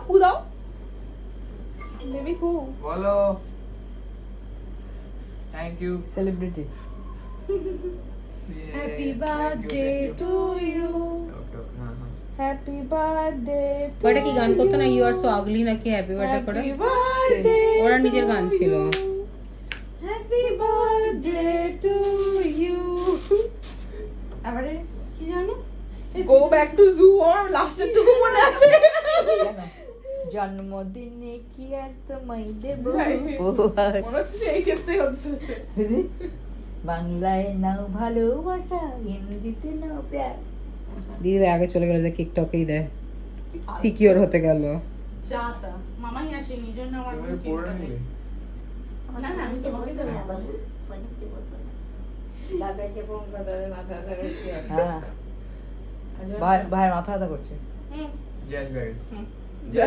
পুদাও baby কু বলো thank you celebrity. Happy birthday to you happy birthday ওটা কি গান করতো না, ইউ আর সো আগলি নাকি হ্যাপি বার্থডে করে? হ্যাপি বার্থডে ওরা নিজের গান ছিল। হ্যাপি বার্থডে টু ইউ আরে কি জানো গো ব্যাক টু জু আর লাস্টের টুকু মনে আছে জন্মদিনে কি আর তোমায় দেব মনে হচ্ছে এই কেসটাই হচ্ছে বাংলায় নাও ভালোবাসা, হিন্দিতে নাও প্যার। দিদি আগে চলে গেল যে টিকটকেই দেয়, সিকিউর হতে গেল। চাটা মামাই আসেনি জন্য আমার তুমি কোনো পড়ে চিন্তা নেই নিলে না না আমি তোমাকে দাদাকে ফোন করে দাদা মাথা ব্যথা করছে। হ্যাঁ, ভাই মাথা ব্যথা করছে। হুম জয় জয় যা